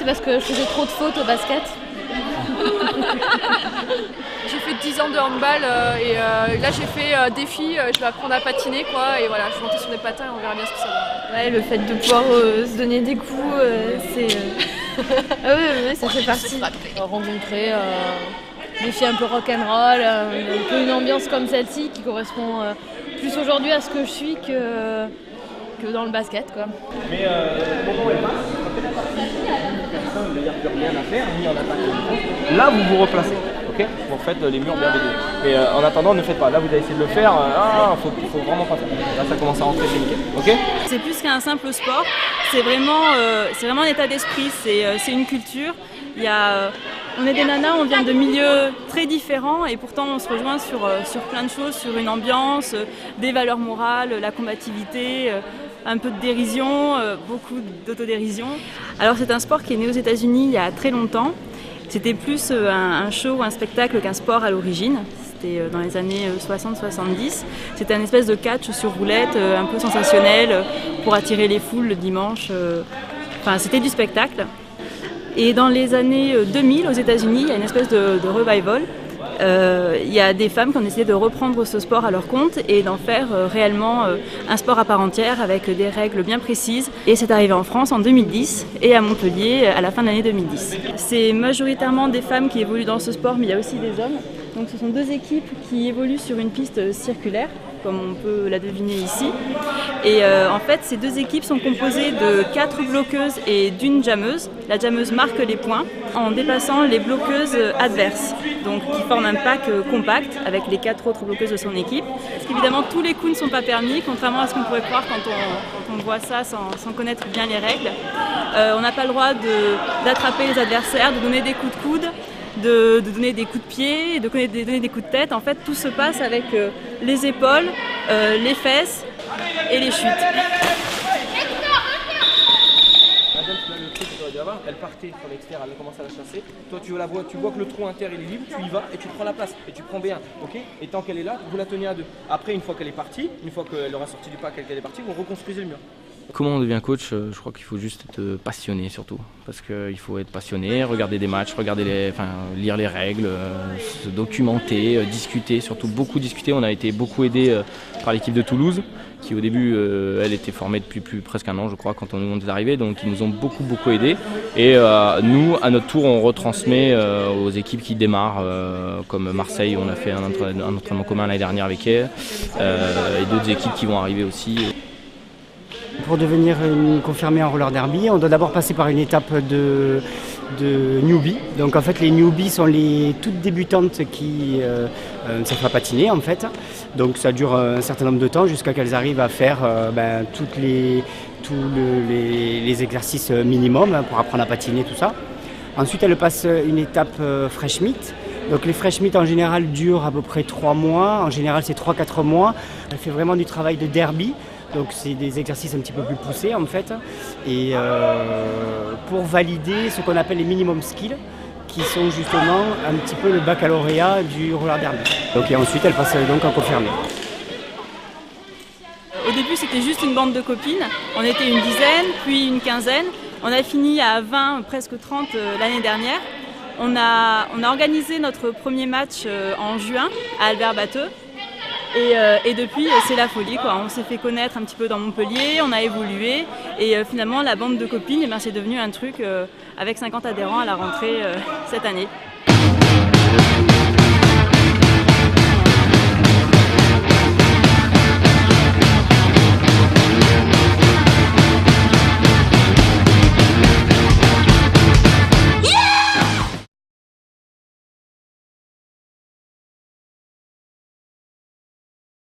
parce que je faisais trop de fautes au basket. J'ai fait 10 ans de handball et là j'ai fait défi, je vais apprendre à patiner quoi, et voilà, je vais monter sur des patins et on verra bien ce que ça va. Ouais, le fait de pouvoir se donner des coups, c'est... Ah oui, ça fait partie. Rencontrer des filles un peu rock'n'roll, un peu une ambiance comme celle-ci qui correspond plus aujourd'hui à ce que je suis que dans le basket, quoi. Mais au moment où elle passe, quand elle est partie, personne ne n'y a plus rien à faire, ni en attaque. Là, vous vous replacez, ok? Vous refaites les murs bien dédiés. Mais en attendant, ne faites pas. Là, vous avez essayé de le faire. Faut vraiment pas faire. Là, ça commence à rentrer, c'est nickel, ok? C'est plus qu'un simple sport. C'est vraiment un état d'esprit. C'est une culture. On est des nanas, on vient de milieux très différents et pourtant on se rejoint sur plein de choses, sur une ambiance, des valeurs morales, la combativité, un peu de dérision, beaucoup d'autodérision. Alors c'est un sport qui est né aux États-Unis il y a très longtemps. C'était plus un show ou un spectacle qu'un sport à l'origine. C'était dans les années 60-70. C'était un espèce de catch sur roulette, un peu sensationnel, pour attirer les foules le dimanche. C'était du spectacle. Et dans les années 2000, aux États-Unis, il y a une espèce de revival. Il y a des femmes qui ont décidé de reprendre ce sport à leur compte et d'en faire réellement un sport à part entière avec des règles bien précises. Et c'est arrivé en France en 2010 et à Montpellier à la fin de l'année 2010. C'est majoritairement des femmes qui évoluent dans ce sport, mais il y a aussi des hommes. Donc ce sont deux équipes qui évoluent sur une piste circulaire, comme on peut la deviner ici. Et en fait, ces deux équipes sont composées de 4 bloqueuses et d'une jammeuse. La jammeuse marque les points en dépassant les bloqueuses adverses, donc qui forment un pack compact avec les 4 autres bloqueuses de son équipe. Parce qu'évidemment, tous les coups ne sont pas permis, contrairement à ce qu'on pourrait croire quand on voit ça sans connaître bien les règles. On n'a pas le droit d'attraper les adversaires, de donner des coups de coude, de donner des coups de pied, de donner des coups de tête. En fait, tout se passe avec les épaules, les fesses et les chutes. Elle partait sur l'extérieur, elle commence à la chasser. Toi, tu vois que le trou inter il est libre, tu y vas et tu prends la place et tu prends B1. Ok? Et tant qu'elle est là, vous la tenez à deux. Après, une fois qu'elle est partie, une fois qu'elle aura sorti du pack et qu'elle est partie, vous reconstruisez le mur. Comment on devient coach? Je crois qu'il faut juste être passionné surtout. Parce qu'il faut être passionné, regarder des matchs, lire les règles, se documenter, discuter, surtout beaucoup discuter. On a été beaucoup aidé par l'équipe de Toulouse, qui au début, elle était formée depuis presque un an, je crois, quand on est arrivé. Donc ils nous ont beaucoup aidés. Et nous, à notre tour, on retransmet aux équipes qui démarrent, comme Marseille, on a fait un entraînement commun l'année dernière avec elle, et d'autres équipes qui vont arriver aussi. Pour devenir confirmé en roller derby, on doit d'abord passer par une étape de newbie. Donc en fait les newbies sont les toutes débutantes qui ne savent pas patiner en fait. Donc ça dure un certain nombre de temps jusqu'à qu'elles arrivent à faire tous les exercices minimum pour apprendre à patiner, tout ça. Ensuite elles passent une étape fresh meet. Donc les fresh meet en général durent à peu près 3 mois, en général c'est 3-4 mois. Elle fait vraiment du travail de derby. Donc c'est des exercices un petit peu plus poussés en fait. Et pour valider ce qu'on appelle les minimum skills, qui sont justement un petit peu le baccalauréat du roller derby. Donc et ensuite elle passe donc en confirmé. Au début c'était juste une bande de copines, on était une dizaine, puis une quinzaine. On a fini à 20, presque 30 l'année dernière. On a organisé notre premier match en juin à Albert Batteux. Et depuis, c'est la folie, quoi. On s'est fait connaître un petit peu dans Montpellier, on a évolué et finalement la bande de copines, c'est devenu un truc avec 50 adhérents à la rentrée cette année.